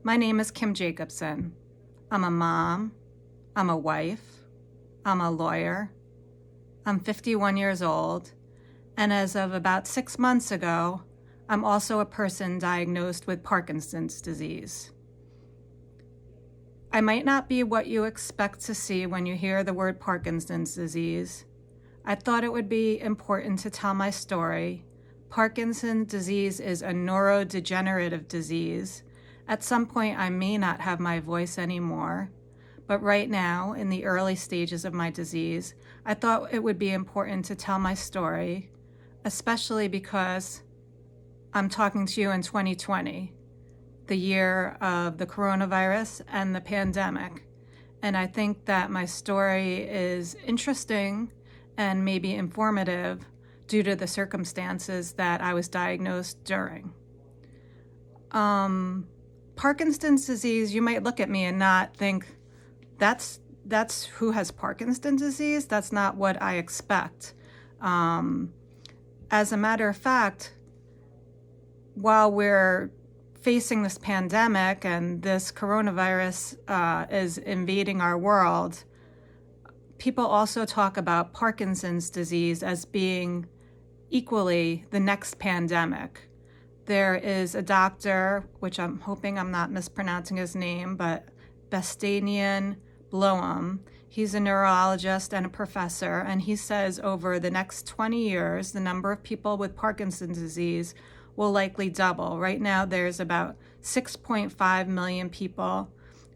My name is Kim Jacobsen. I'm a mom, I'm a wife, I'm a lawyer, I'm 51 years old, and as of about 6 months ago, I'm also a person diagnosed with Parkinson's disease. I might not be what you expect to see when you hear the word Parkinson's disease. I thought it would be important to tell my story. Parkinson's disease is a neurodegenerative disease. At some point, I may not have my voice anymore, but right now, in the early stages of my disease, I thought it would be important to tell my story, especially because I'm talking to you in 2020, the year of the coronavirus and the pandemic. And I think that my story is interesting and maybe informative due to the circumstances that I was diagnosed during. Parkinson's disease, you might look at me and not think, that's who has Parkinson's disease? That's not what I expect. As a matter of fact, while we're facing this pandemic and this coronavirus is invading our world, people also talk about Parkinson's disease as being equally the next pandemic. There is a doctor, which I'm hoping I'm not mispronouncing his name, but Bastian Bloem. He's a neurologist and a professor, and he says over the next 20 years, the number of people with Parkinson's disease will likely double. Right now, there's about 6.5 million people,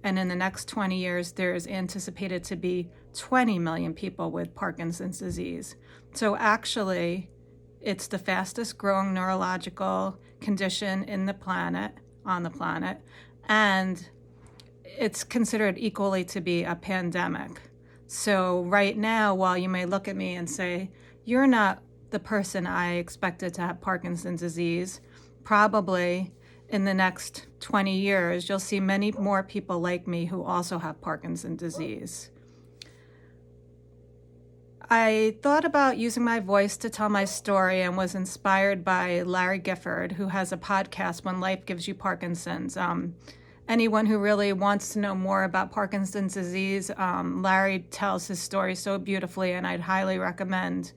and in the next 20 years, there's anticipated to be 20 million people with Parkinson's disease. So actually, it's the fastest growing neurological condition on the planet, and it's considered equally to be a pandemic. So right now, while you may look at me and say, you're not the person I expected to have Parkinson's disease, probably in the next 20 years, you'll see many more people like me who also have Parkinson's disease. I thought about using my voice to tell my story and was inspired by Larry Gifford, who has a podcast, When Life Gives You Parkinson's. Anyone who really wants to know more about Parkinson's disease, Larry tells his story so beautifully, and I'd highly recommend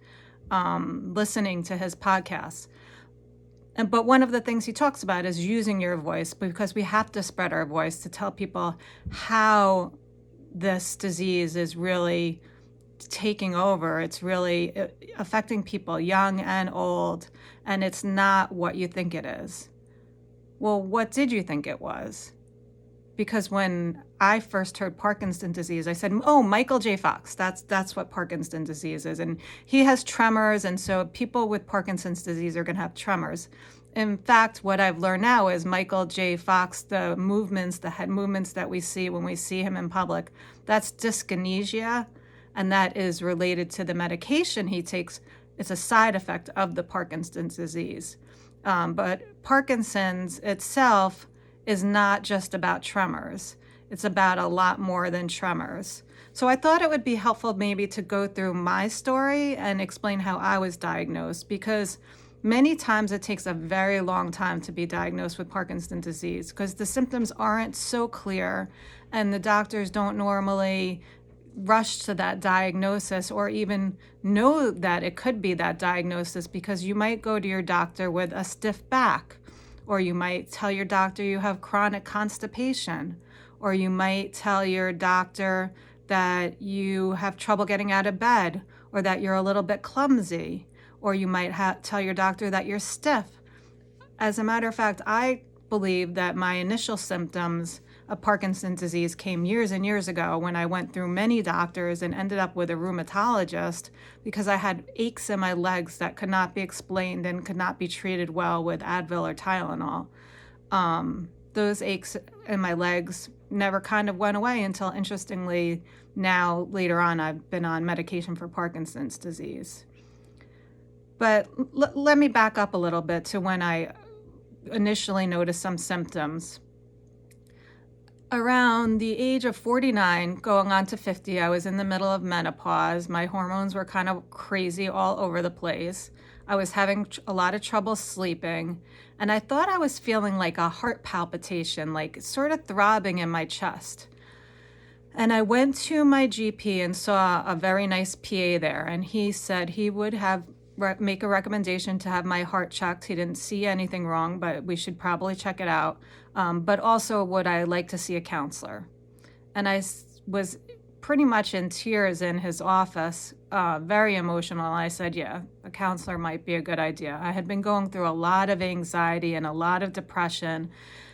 listening to his podcast. But one of the things he talks about is using your voice, because we have to spread our voice to tell people how this disease is really taking over. It's really affecting people, young and old, and it's not what you think it is. Well, what did you think it was? Because when I first heard Parkinson's disease, I said, oh, Michael J. Fox, that's what Parkinson's disease is. And he has tremors, and so people with Parkinson's disease are going to have tremors. In fact, what I've learned now is Michael J. Fox, the head movements that we see when we see him in public, that's dyskinesia, and that is related to the medication he takes. It's a side effect of the Parkinson's disease. But Parkinson's itself is not just about tremors. It's about a lot more than tremors. So I thought it would be helpful maybe to go through my story and explain how I was diagnosed, because many times it takes a very long time to be diagnosed with Parkinson's disease because the symptoms aren't so clear and the doctors don't normally rush to that diagnosis or even know that it could be that diagnosis, because you might go to your doctor with a stiff back, or you might tell your doctor you have chronic constipation, or you might tell your doctor that you have trouble getting out of bed, or that you're a little bit clumsy, or you might tell your doctor that you're stiff. As a matter of fact, I believe that my initial symptoms of Parkinson's disease came years and years ago when I went through many doctors and ended up with a rheumatologist because I had aches in my legs that could not be explained and could not be treated well with Advil or Tylenol. Those aches in my legs never kind of went away until, interestingly, now later on I've been on medication for Parkinson's disease. But let me back up a little bit to when I initially noticed some symptoms. Around the age of 49, going on to 50, I was in the middle of menopause. My hormones were kind of crazy all over the place. I was having a lot of trouble sleeping, and I thought I was feeling like a heart palpitation, like sort of throbbing in my chest. And I went to my GP and saw a very nice PA there, and he said he would make a recommendation to have my heart checked. He didn't see anything wrong, but we should probably check it out. But also, would I like to see a counselor? And I was pretty much in tears in his office, very emotional. I said, yeah, a counselor might be a good idea. I had been going through a lot of anxiety and a lot of depression.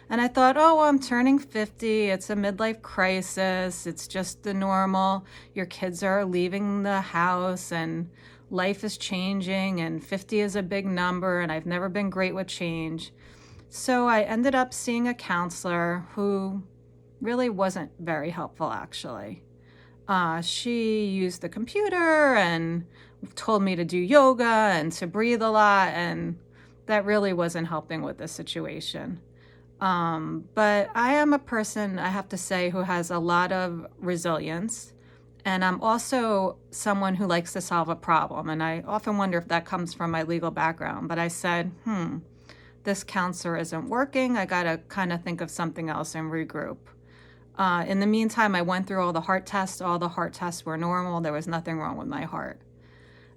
And I thought, oh, well, I'm turning 50. It's a midlife crisis. It's just the normal. Your kids are leaving the house and life is changing, and 50 is a big number, and I've never been great with change. So I ended up seeing a counselor who really wasn't very helpful, actually. She used the computer and told me to do yoga and to breathe a lot, and that really wasn't helping with the situation. But I am a person, I have to say, who has a lot of resilience. And I'm also someone who likes to solve a problem. And I often wonder if that comes from my legal background. But I said, this counselor isn't working. I got to kind of think of something else and regroup. In the meantime, I went through all the heart tests. All the heart tests were normal. There was nothing wrong with my heart.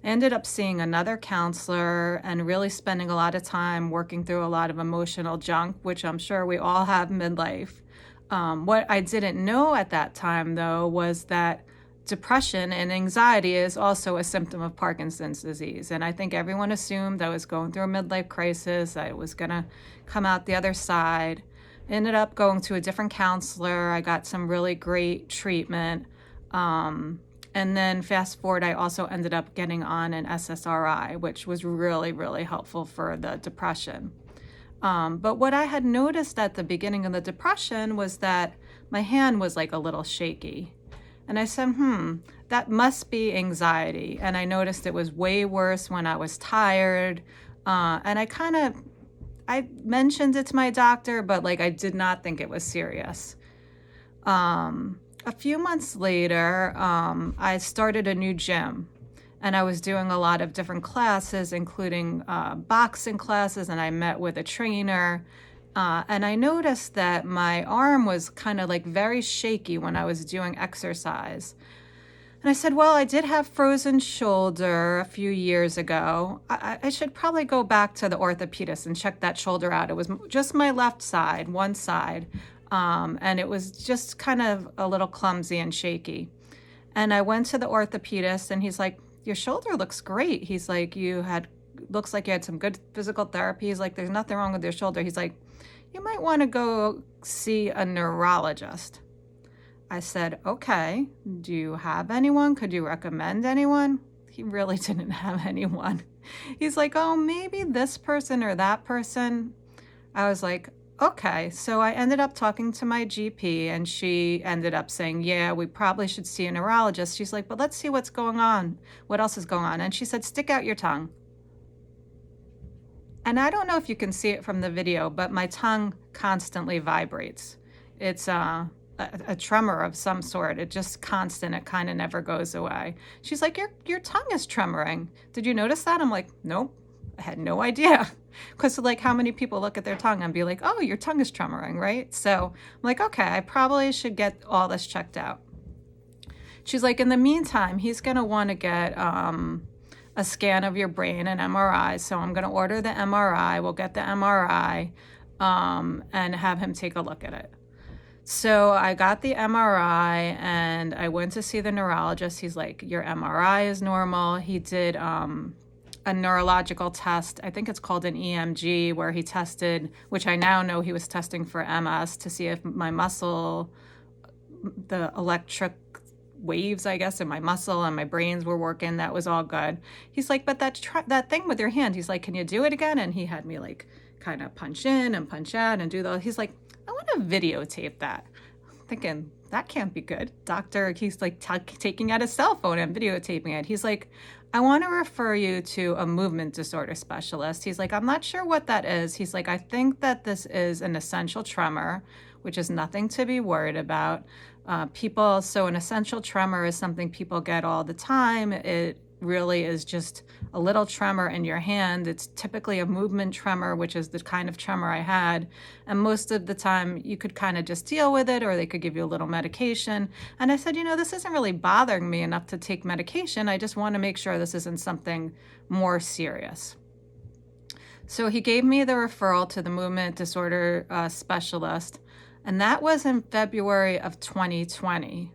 I ended up seeing another counselor and really spending a lot of time working through a lot of emotional junk, which I'm sure we all have midlife. What I didn't know at that time, though, was that depression and anxiety is also a symptom of Parkinson's disease. And I think everyone assumed I was going through a midlife crisis, I was going to come out the other side. I ended up going to a different counselor. I got some really great treatment. And then fast forward, I also ended up getting on an SSRI, which was really, really helpful for the depression. But what I had noticed at the beginning of the depression was that my hand was like a little shaky. And I said, that must be anxiety. And I noticed it was way worse when I was tired. And I mentioned it to my doctor, but I did not think it was serious. A few months later, I started a new gym. And I was doing a lot of different classes, including boxing classes, and I met with a trainer. And I noticed that my arm was kind of very shaky when I was doing exercise. And I said, well, I did have frozen shoulder a few years ago. I should probably go back to the orthopedist and check that shoulder out. It was just my left side, one side. And it was just kind of a little clumsy and shaky. And I went to the orthopedist and he's like, your shoulder looks great. He's like, looks like you had some good physical therapy. He's like, there's nothing wrong with your shoulder. He's like, you might want to go see a neurologist. I said, okay, do you have anyone? Could you recommend anyone? He really didn't have anyone. He's like, oh, maybe this person or that person. I was like, okay. So I ended up talking to my GP and she ended up saying, yeah, we probably should see a neurologist. She's like, but let's see what's going on. What else is going on? And she said, stick out your tongue. And I don't know if you can see it from the video, but my tongue constantly vibrates. It's a tremor of some sort. It's just constant. It kind of never goes away. She's like, your tongue is tremoring. Did you notice that? I'm like, nope. I had no idea. Because how many people look at their tongue and be like, oh, your tongue is tremoring, right? So I'm like, okay, I probably should get all this checked out. She's like, in the meantime, he's going to want to get a scan of your brain, an MRI. So I'm going to order the MRI. We'll get the MRI and have him take a look at it. So I got the MRI and I went to see the neurologist. He's like, your MRI is normal. He did a neurological test. I think it's called an EMG, where he tested, which I now know he was testing for MS, to see if my muscle, the electric waves, I guess, in my muscle and my brains were working. That was all good. He's like, but that thing with your hand, he's like, can you do it again? And he had me kind of punch in and punch out and do those. He's like, I want to videotape that. I'm thinking, that can't be good. Doctor, he's taking out his cell phone and videotaping it. He's like, I want to refer you to a movement disorder specialist. He's like, I'm not sure what that is. He's like, I think that this is an essential tremor, which is nothing to be worried about. So an essential tremor is something people get all the time. It really is just a little tremor in your hand. It's typically a movement tremor, which is the kind of tremor I had. And most of the time you could kind of just deal with it, or they could give you a little medication. And I said, this isn't really bothering me enough to take medication. I just want to make sure this isn't something more serious. So he gave me the referral to the movement disorder specialist, and that was in February of 2020.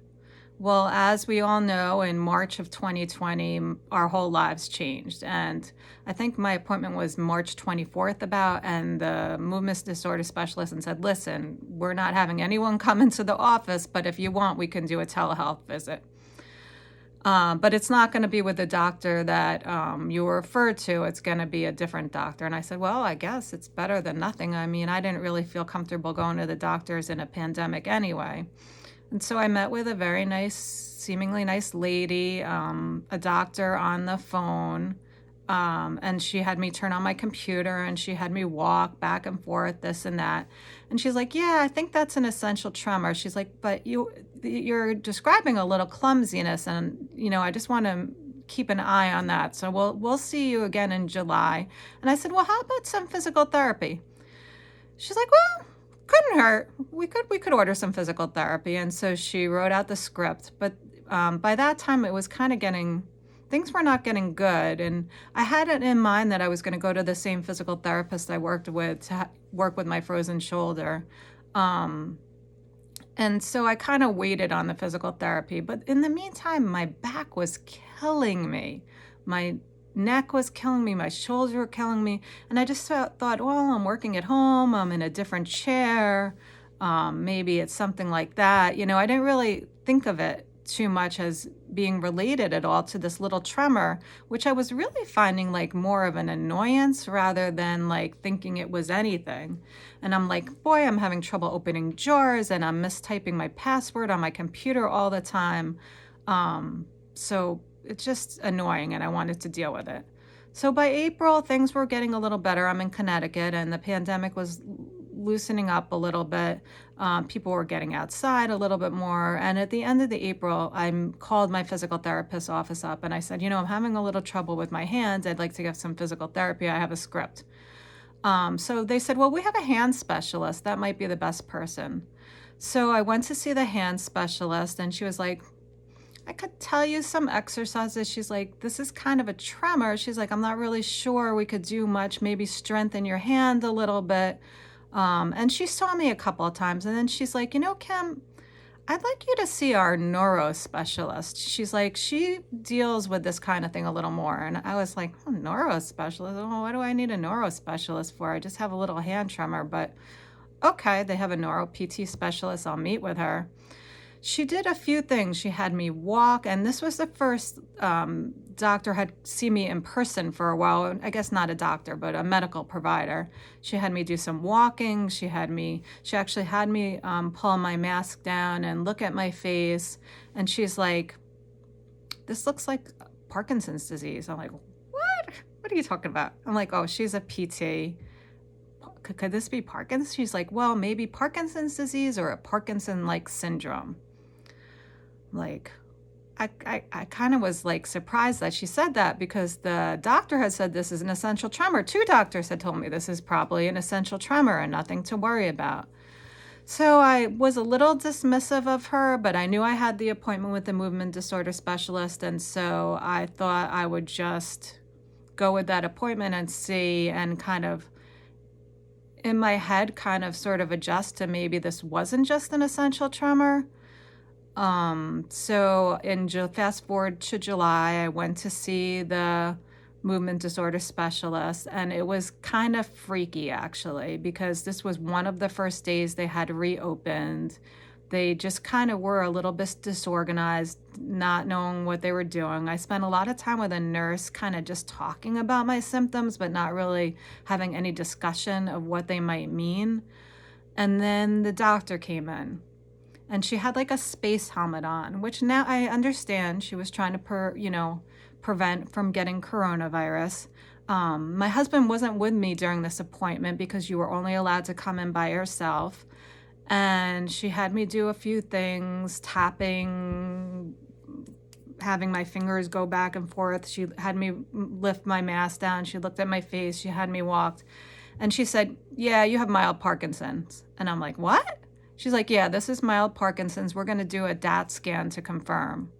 Well, as we all know, in March of 2020, our whole lives changed. And I think my appointment was March 24th and the movement disorder specialist and said, listen, we're not having anyone come into the office, but if you want, we can do a telehealth visit. But it's not going to be with the doctor that you were referred to. It's going to be a different doctor. And I said, well, I guess it's better than nothing. I mean, I didn't really feel comfortable going to the doctors in a pandemic anyway. And so I met with a very nice, seemingly nice lady, a doctor on the phone. And she had me turn on my computer and she had me walk back and forth, this and that. And she's like, yeah, I think that's an essential tremor. She's like, but you're describing a little clumsiness. And, I just want to keep an eye on that. So we'll see you again in July. And I said, well, how about some physical therapy? She's like, well, couldn't hurt. We could order some physical therapy. And so she wrote out the script. But by that time, it was kind of things were not getting good. And I had it in mind that I was going to go to the same physical therapist I worked with to work with my frozen shoulder. And so I kind of waited on the physical therapy. But in the meantime, my back was killing me. My neck was killing me. My shoulders were killing me. And I just thought, well, I'm working at home. I'm in a different chair. Maybe it's something like that. I didn't really think of it too much as being related at all to this little tremor, which I was really finding like more of an annoyance rather than like thinking it was anything. And I'm like, boy, I'm having trouble opening drawers and I'm mistyping my password on my computer all the time. So it's just annoying and I wanted to deal with it. So by April, things were getting a little better. I'm in Connecticut and the pandemic was loosening up a little bit. People were getting outside a little bit more. And at the end of the April, I called my physical therapist's office up and I said, I'm having a little trouble with my hands. I'd like to get some physical therapy. I have a script. So they said, well, we have a hand specialist. That might be the best person. So I went to see the hand specialist and she was like, I could tell you some exercises. She's like, this is kind of a tremor. She's like, I'm not really sure we could do much, maybe strengthen your hand a little bit. And she saw me a couple of times and then she's like, Kim, I'd like you to see our neuro specialist. She's like, she deals with this kind of thing a little more. And I was like, oh, neuro specialist? Oh, what do I need a neuro specialist for? I just have a little hand tremor, but okay, they have a neuro PT specialist. I'll meet with her. She did a few things. She had me walk, and this was the first doctor had seen me in person for a while. I guess not a doctor, but a medical provider. She had me do some walking. She actually had me pull my mask down and look at my face. And she's like, this looks like Parkinson's disease. I'm like, what? What are you talking about? I'm like, oh, she's a PT. Could this be Parkinson's? She's like, well, maybe Parkinson's disease or a Parkinson-like syndrome. Like, I kind of was like surprised that she said that because the doctor had said this is an essential tremor. 2 doctors had told me this is probably an essential tremor and nothing to worry about. So I was a little dismissive of her, but I knew I had the appointment with the movement disorder specialist. And so I thought I would just go with that appointment and see and kind of in my head kind of sort of adjust to maybe this wasn't just an essential tremor. So fast forward to July, I went to see the movement disorder specialist, and it was kind of freaky actually, because this was one of the first days they had reopened. They just kind of were a little bit disorganized, not knowing what they were doing. I spent a lot of time with a nurse kind of just talking about my symptoms, but not really having any discussion of what they might mean. And then the doctor came in. And she had like a space helmet on, which now I understand she was trying to, prevent from getting coronavirus. My husband wasn't with me during this appointment because you were only allowed to come in by yourself. And she had me do a few things, tapping, having my fingers go back and forth. She had me lift my mask down. She looked at my face. She had me walked. And she said, yeah, you have mild Parkinson's. And I'm like, what? She's like, yeah, this is mild Parkinson's. We're going to do a DAT scan to confirm.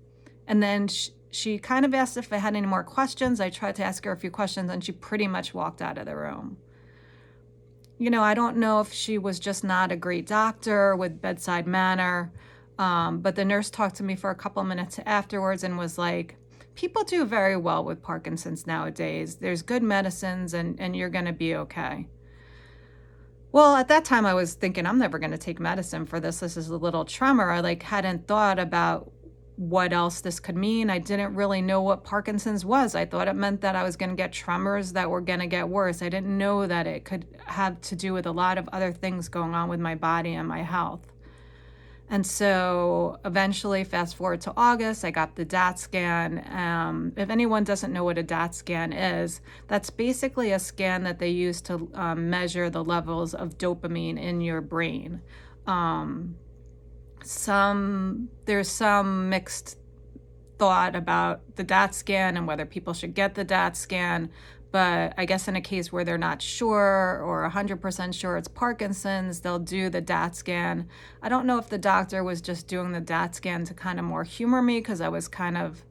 And then she kind of asked if I had any more questions. I tried to ask her a few questions, and she pretty much walked out of the room. I don't know if she was just not a great doctor with bedside manner, but the nurse talked to me for a couple of minutes afterwards and was like, people do very well with Parkinson's nowadays. There's good medicines, and you're going to be okay. Well, at that time I was thinking, I'm never going to take medicine for this. This is a little tremor. I hadn't thought about what else this could mean. I didn't really know what Parkinson's was. I thought it meant that I was going to get tremors that were going to get worse. I didn't know that it could have to do with a lot of other things going on with my body and my health. And so eventually, fast forward to August, I got the DAT scan. If anyone doesn't know what a DAT scan is, that's basically a scan that they use to measure the levels of dopamine in your brain. There's some mixed thought about the DAT scan and whether people should get the DAT scan. But I guess in a case where they're not sure or 100% sure it's Parkinson's, they'll do the DAT scan. I don't know if the doctor was just doing the DAT scan to kind of more humor me because I was kind of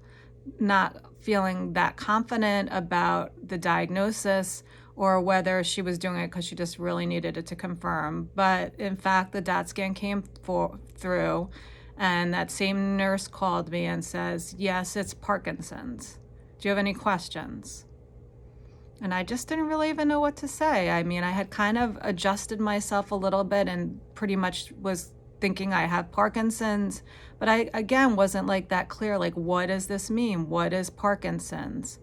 not feeling that confident about the diagnosis, or whether she was doing it because she just really needed it to confirm. But in fact, the DAT scan came through, and that same nurse called me and says, yes, it's Parkinson's. Do you have any questions? And I just didn't really even know what to say. I mean, I had kind of adjusted myself a little bit and pretty much was thinking I have Parkinson's, but I, again, wasn't that clear, what does this mean? What is Parkinson's?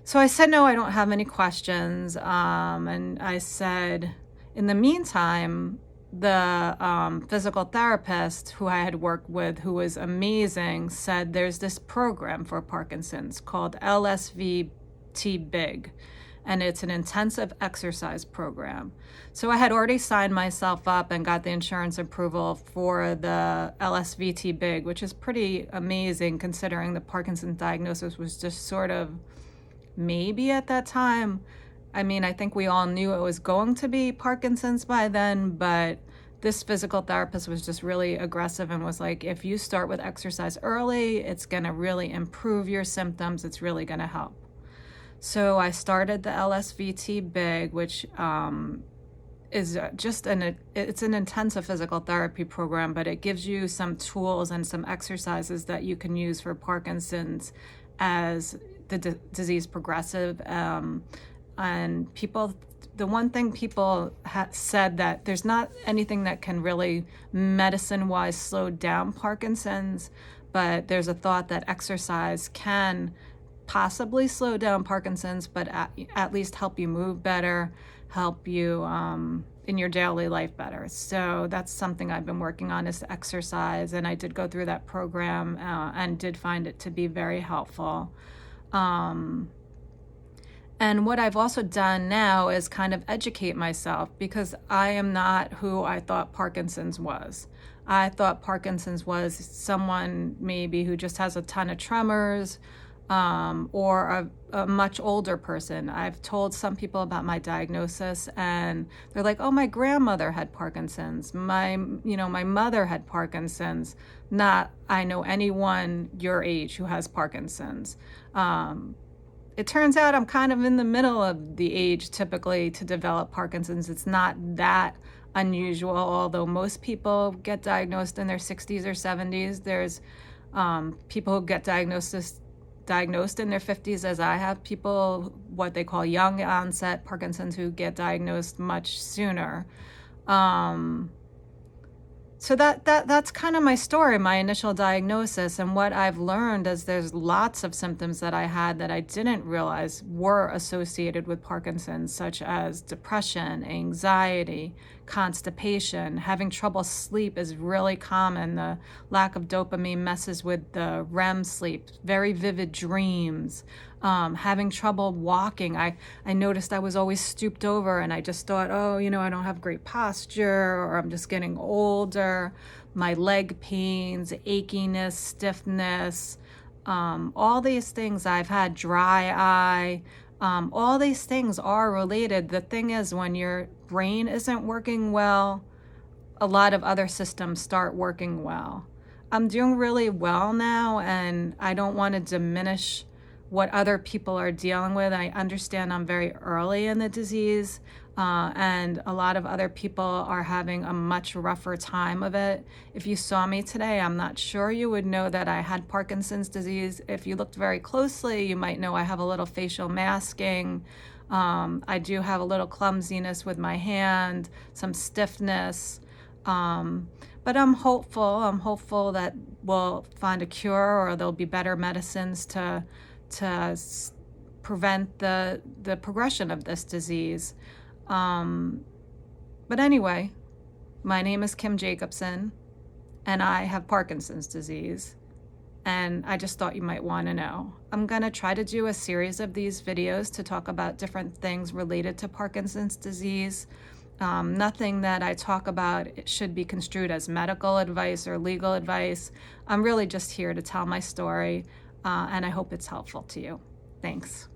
So I said, no, I don't have any questions. And I said, in the meantime, the physical therapist who I had worked with, who was amazing, said there's this program for Parkinson's called LSVT Big, and it's an intensive exercise program. So I had already signed myself up and got the insurance approval for the LSVT Big, which is pretty amazing considering the Parkinson's diagnosis was just sort of maybe at that time. I mean, I think we all knew it was going to be Parkinson's by then, but this physical therapist was just really aggressive and was like, if you start with exercise early, it's going to really improve your symptoms. It's really going to help. So I started the LSVT Big, which is just it's an intensive physical therapy program, but it gives you some tools and some exercises that you can use for Parkinson's as the disease progressive. And people, the one thing people said that there's not anything that can really medicine-wise slow down Parkinson's, but there's a thought that exercise can possibly slow down Parkinson's, but at least help you move better, help you in your daily life better. So that's something I've been working on, is exercise, and I did go through that program and did find it to be very helpful. And what I've also done now is kind of educate myself, because I am not who I thought Parkinson's was. I thought Parkinson's was someone maybe who just has a ton of tremors, or a much older person. I've told some people about my diagnosis, and they're like, oh, my grandmother had Parkinson's. My mother had Parkinson's. Not, I know anyone your age who has Parkinson's. It turns out I'm kind of in the middle of the age typically to develop Parkinson's. It's not that unusual, although most people get diagnosed in their 60s or 70s. There's people who get diagnosed in their 50s, as I have, people what they call young onset Parkinson's who get diagnosed much sooner. So that's kind of my story, my initial diagnosis. And what I've learned is there's lots of symptoms that I had that I didn't realize were associated with Parkinson's, such as depression, anxiety, constipation. Having trouble sleep is really common. The lack of dopamine messes with the REM sleep, very vivid dreams. Having trouble walking. I noticed I was always stooped over, and I just thought, I don't have great posture, or I'm just getting older. My leg pains, achiness, stiffness, All these things I've had, dry eye, all these things are related. The thing is, when your brain isn't working well, a lot of other systems start working well. I'm doing really well now, and I don't want to diminish what other people are dealing with. I understand I'm very early in the disease, and a lot of other people are having a much rougher time of it. If you saw me today, I'm not sure you would know that I had Parkinson's disease. If you looked very closely, you might know I have a little facial masking. I do have a little clumsiness with my hand, some stiffness. But I'm hopeful. I'm hopeful that we'll find a cure, or there'll be better medicines to prevent the progression of this disease. But anyway, my name is Kim Jacobsen, and I have Parkinson's disease. And I just thought you might want to know. I'm going to try to do a series of these videos to talk about different things related to Parkinson's disease. Nothing that I talk about should be construed as medical advice or legal advice. I'm really just here to tell my story, and I hope it's helpful to you. Thanks.